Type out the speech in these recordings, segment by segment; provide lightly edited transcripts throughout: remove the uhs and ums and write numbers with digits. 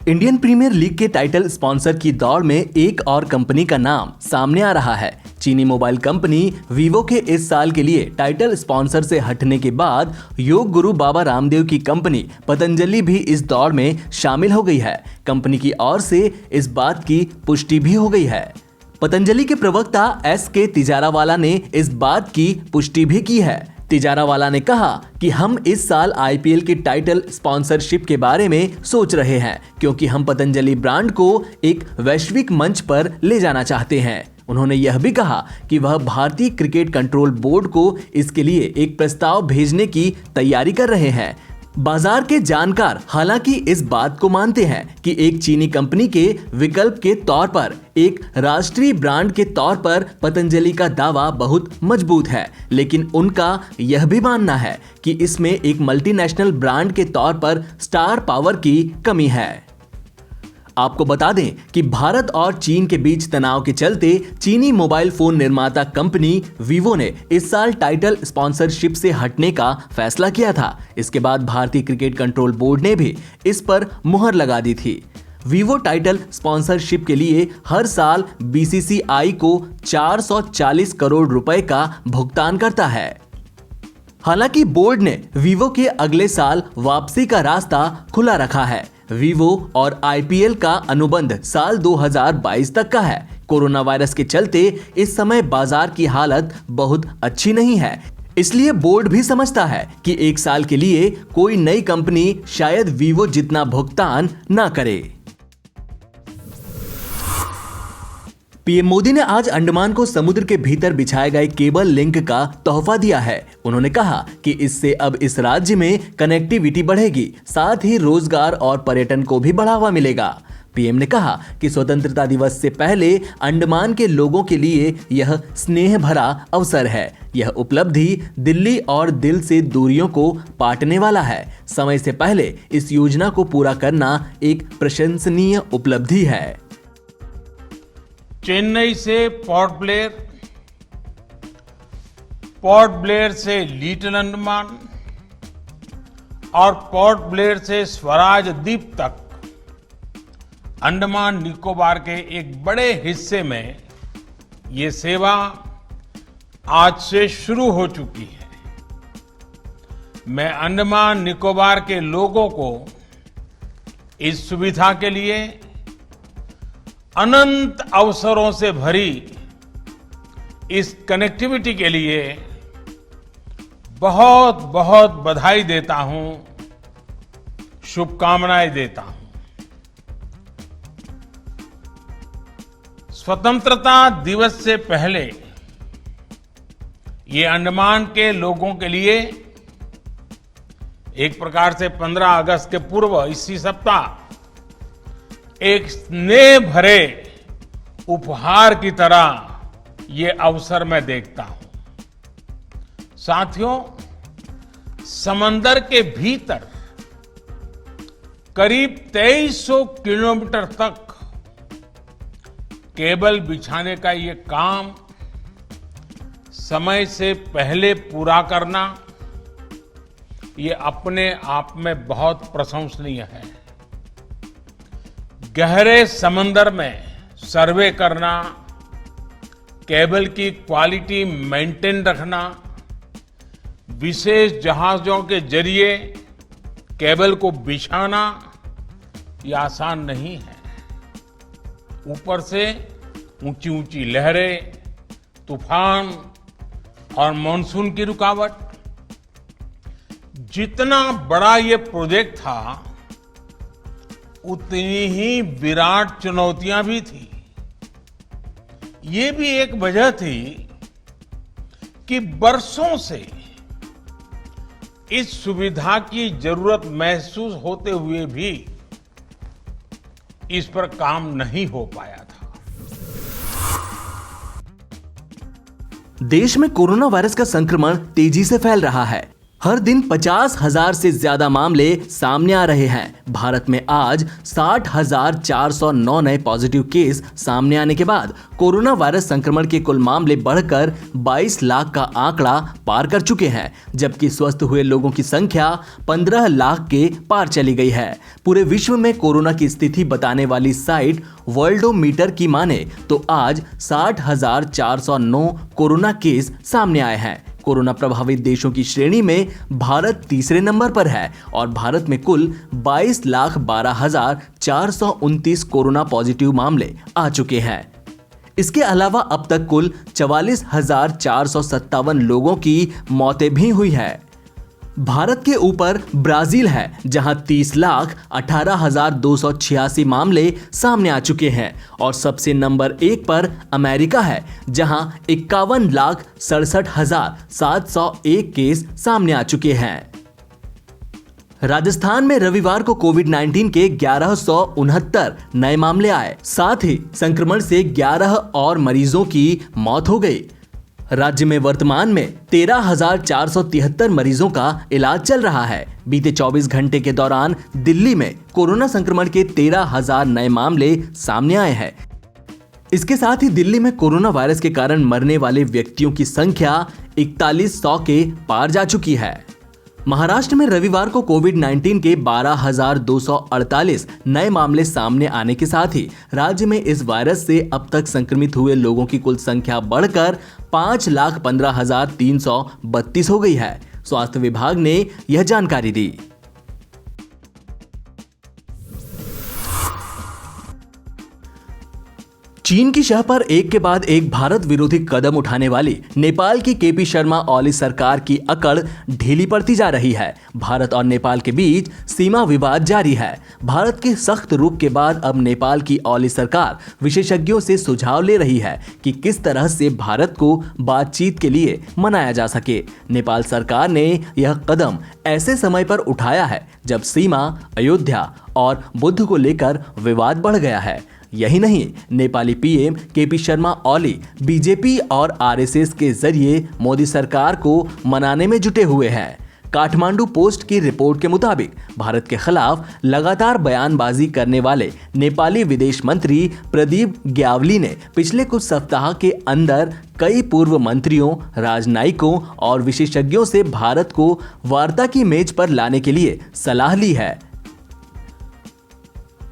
Indian premiere league के title sponsor की दौड़ में एक और कंपनी का नाम सामने आ रहा है। चीनी मोबाइल कंपनी वीवो के इस साल के लिए टाइटल स्पॉन्सर से हटने के बाद योग गुरु बाबा रामदेव की कंपनी पतंजलि भी इस दौड़ में शामिल हो गई है। कंपनी की ओर से इस बात की पुष्टि भी हो गई है। पतंजलि के प्रवक्ता SK तिजारावाला ने इस बात की पुष्टि भी की है। तिजारावाला ने कहा कि हम इस साल IPL के टाइटल स्पॉन्सरशिप के बारे में सोच रहे हैं, क्योंकि हम पतंजलि ब्रांड को एक वैश्विक मंच पर ले जाना चाहते हैं। उन्होंने यह भी कहा कि वह भारतीय क्रिकेट कंट्रोल बोर्ड को इसके लिए एक प्रस्ताव भेजने की तैयारी कर रहे हैं। बाजार के जानकार हालांकि इस बात को मानते हैं कि एक चीनी कंपनी के विकल्प के तौर पर एक राष्ट्रीय ब्रांड के तौर पर पतंजलि का दावा बहुत मजबूत है, लेकिन उनका यह भी मानना है कि इसमें एक मल्टीनेशनल ब्रांड के तौर पर स्टार पावर की कमी है। आपको बता दें कि भारत और चीन के बीच तनाव के चलते चीनी मोबाइल फोन निर्माता कंपनी वीवो ने इस साल टाइटल स्पॉन्सरशिप से हटने का फैसला किया था। इसके बाद भारतीय क्रिकेट कंट्रोल बोर्ड ने भी इस पर मुहर लगा दी थी। वीवो टाइटल स्पॉन्सरशिप के लिए हर साल BCCI को 440 करोड़ रुपए का भुगतान करता है। हालांकि बोर्ड ने वीवो के अगले साल वापसी का रास्ता खुला रखा है। वीवो और IPL का अनुबंध साल 2022 तक का है। कोरोना वायरस के चलते इस समय बाजार की हालत बहुत अच्छी नहीं है, इसलिए बोर्ड भी समझता है कि एक साल के लिए कोई नई कंपनी शायद वीवो जितना भुगतान ना करे। पीएम मोदी ने आज अंडमान को समुद्र के भीतर बिछाए गए केबल लिंक का तोहफा दिया है। उन्होंने कहा कि इससे अब इस राज्य में कनेक्टिविटी बढ़ेगी, साथ ही रोजगार और पर्यटन को भी बढ़ावा मिलेगा। पीएम ने कहा कि स्वतंत्रता दिवस से पहले अंडमान के लोगों के लिए यह स्नेह भरा अवसर है। यह उपलब्धि दिल्ली और दिल से दूरियों को पाटने वाला है। समय से पहले इस योजना को पूरा करना एक प्रशंसनीय उपलब्धि है। चेन्नई से पोर्ट ब्लेयर से लिटिल अंडमान और पोर्ट ब्लेयर से स्वराज द्वीप तक अंडमान निकोबार के एक बड़े हिस्से में ये सेवा आज से शुरू हो चुकी है। मैं अंडमान निकोबार के लोगों को इस सुविधा के लिए अनंत अवसरों से भरी इस कनेक्टिविटी के लिए बहुत बहुत बधाई देता हूं, शुभकामनाएं देता हूं। स्वतंत्रता दिवस से पहले ये अंडमान के लोगों के लिए एक प्रकार से 15 अगस्त के पूर्व इसी सप्ताह एक स्नेह भरे उपहार की तरह ये अवसर मैं देखता हूं। साथियों, समंदर के भीतर करीब 2300 किलोमीटर तक केबल बिछाने का ये काम समय से पहले पूरा करना ये अपने आप में बहुत प्रशंसनीय है। गहरे समंदर में सर्वे करना, केबल की क्वालिटी मेंटेन रखना, विशेष जहाजों के जरिए केबल को बिछाना ये आसान नहीं है। ऊपर से ऊंची ऊंची लहरें, तूफान और मानसून की रुकावट। जितना बड़ा ये प्रोजेक्ट था उतनी ही विराट चुनौतियां भी थी। ये भी एक वजह थी कि बरसों से इस सुविधा की जरूरत महसूस होते हुए भी इस पर काम नहीं हो पाया था। देश में कोरोना वायरस का संक्रमण तेजी से फैल रहा है। हर दिन 50,000 से ज्यादा मामले सामने आ रहे हैं। भारत में आज 60,409 नए पॉजिटिव केस सामने आने के बाद कोरोना वायरस संक्रमण के कुल मामले बढ़कर 22 लाख का आंकड़ा पार कर चुके हैं, जबकि स्वस्थ हुए लोगों की संख्या 15 लाख के पार चली गई है। पूरे विश्व में कोरोना की स्थिति बताने वाली साइट वर्ल्डोमीटर की माने तो आज 60,409 कोरोना केस सामने आए हैं। कोरोना प्रभावित देशों की श्रेणी में भारत तीसरे नंबर पर है और भारत में कुल 22,12,429 कोरोना पॉजिटिव मामले आ चुके हैं। इसके अलावा अब तक कुल 44,457 लोगों की मौतें भी हुई है। भारत के ऊपर ब्राजील है, जहां 30,18,286 मामले सामने आ चुके हैं और सबसे नंबर 1 पर अमेरिका है, जहां 51,67,701 केस सामने आ चुके हैं। राजस्थान में रविवार को कोविड-19 के 1169 नए मामले आए। साथ ही संक्रमण से 11 और मरीजों की मौत हो गई। राज्य में वर्तमान में 13,473 मरीजों का इलाज चल रहा है। बीते 24 घंटे के दौरान दिल्ली में कोरोना संक्रमण के 13,000 नए मामले सामने आए हैं। इसके साथ ही दिल्ली में कोरोना वायरस के कारण मरने वाले व्यक्तियों की संख्या 4100 के पार जा चुकी है। महाराष्ट्र में रविवार को कोविड-19 के 12,248 नए मामले सामने आने के साथ ही राज्य में इस वायरस से अब तक संक्रमित हुए लोगों की कुल संख्या बढ़कर 5,15,332 हो गई है। स्वास्थ्य विभाग ने यह जानकारी दी। चीन की शह पर एक के बाद एक भारत विरोधी कदम उठाने वाली नेपाल की केपी शर्मा ओली सरकार की अकड़ ढीली पड़ती जा रही है। भारत और नेपाल के बीच सीमा विवाद जारी है। भारत के सख्त रुख के बाद अब नेपाल की ओली सरकार विशेषज्ञों से सुझाव ले रही है कि किस तरह से भारत को बातचीत के लिए मनाया जा सके। नेपाल सरकार ने यह कदम ऐसे समय पर उठाया है जब सीमा, अयोध्या और बुद्ध को लेकर विवाद बढ़ गया है। यही नहीं, Nepali PM KP Sharma Oli BJP और आरएसएस के जरिए मोदी सरकार को मनाने में जुटे हुए हैं। काठमांडू पोस्ट की रिपोर्ट के मुताबिक भारत के खिलाफ लगातार बयानबाजी करने वाले नेपाली विदेश मंत्री प्रदीप ग्यावली ने पिछले कुछ सप्ताह के अंदर कई पूर्व मंत्रियों, राजनयिकों और विशेषज्ञों से भारत को वार्ता की मेज पर लाने के लिए सलाह ली है।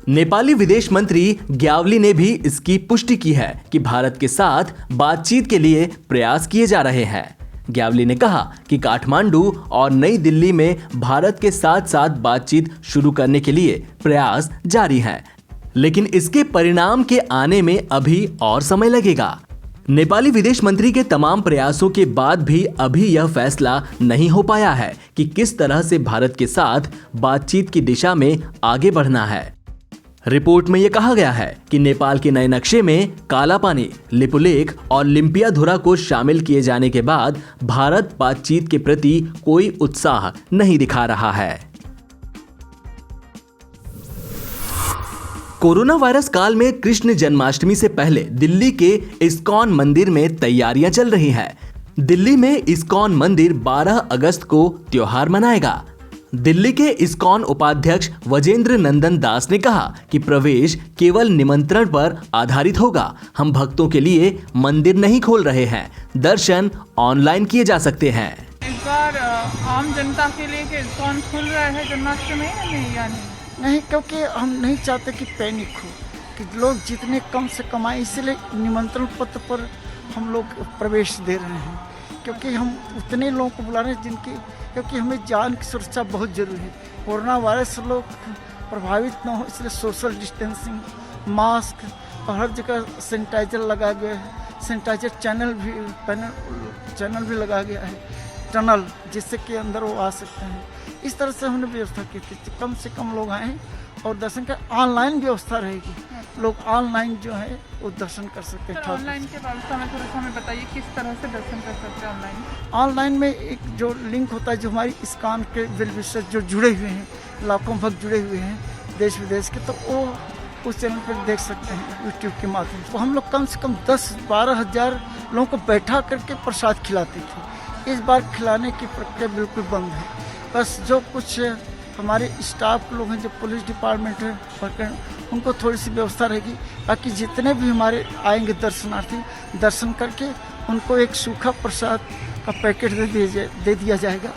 नेपाली विदेश मंत्री ग्यावली ने भी इसकी पुष्टि की है कि भारत के साथ बातचीत के लिए प्रयास किए जा रहे हैं। ग्यावली ने कहा कि काठमांडू और नई दिल्ली में भारत के साथ साथ बातचीत शुरू करने के लिए प्रयास जारी हैं, लेकिन इसके परिणाम के आने में अभी और समय लगेगा। नेपाली विदेश मंत्री के तमाम प्रयासों के बाद भी अभी यह फैसला नहीं हो पाया है कि किस तरह से भारत के साथ बातचीत की दिशा में आगे बढ़ना है। रिपोर्ट में यह कहा गया है कि नेपाल के नए नक्शे में कालापानी, लिपुलेख और लिम्पियाधुरा को शामिल किए जाने के बाद भारत बातचीत के प्रति कोई उत्साह नहीं दिखा रहा है। कोरोना वायरस काल में कृष्ण जन्माष्टमी से पहले दिल्ली के इस्कॉन मंदिर में तैयारियां चल रही हैं। दिल्ली में इस्कॉन मंदिर 12 अगस्त को त्योहार मनाएगा। दिल्ली के इस्कॉन उपाध्यक्ष वजेंद्र नंदन दास ने कहा कि प्रवेश केवल निमंत्रण पर आधारित होगा। हम भक्तों के लिए मंदिर नहीं खोल रहे हैं, दर्शन ऑनलाइन किए जा सकते हैं। इस बार आम जनता के लिए कि इस्कॉन खुल रहा है जन्माष्टमी या नहीं, क्योंकि हम नहीं चाहते कि पैनिक हो, कि लोग जितने कम से कमाएं, इसलिए निमंत्रण पत्र पर हम लोग प्रवेश दे रहे हैं, क्योंकि हम उतने लोगों को बुला रहे हैं क्योंकि हमें जान की सुरक्षा बहुत जरूरी है। कोरोना वायरस से लोग प्रभावित न हो, इसलिए सोशल डिस्टेंसिंग, मास्क और हर जगह सैनिटाइजर लगा गया है। सैनिटाइजर चैनल भी लगा गया है, टनल, जिससे कि अंदर वो आ सकते हैं। इस तरह से हमने व्यवस्था की थी, कम से कम लोग आएँ और दर्शन का ऑनलाइन व्यवस्था रहेगी। लोग ऑनलाइन जो है वो दर्शन कर सकते हैं। ऑनलाइन के व्यवस्था में थोड़ा हमें बताइए किस तरह से दर्शन कर सकते हैं ऑनलाइन? ऑनलाइन में एक जो लिंक होता है, जो हमारी इस्कॉन के वेल विशेष जो जुड़े हुए हैं, लाखों भक्त जुड़े हुए हैं देश विदेश के, तो वो उस चैनल पर देख सकते हैं यूट्यूब के माध्यम से। तो हम लोग कम से कम 10-12 हज़ार लोगों को बैठा करके प्रसाद खिलाते थे। इस बार खिलाने की प्रक्रिया बिल्कुल बंद है। बस जो कुछ हमारे स्टाफ लोग हैं, जो पुलिस डिपार्टमेंट है, उनको थोड़ी सी व्यवस्था रहेगी। बाकी जितने भी हमारे आएंगे दर्शनार्थी, दर्शन करके उनको एक सूखा प्रसाद का पैकेट दे दिया जाएगा।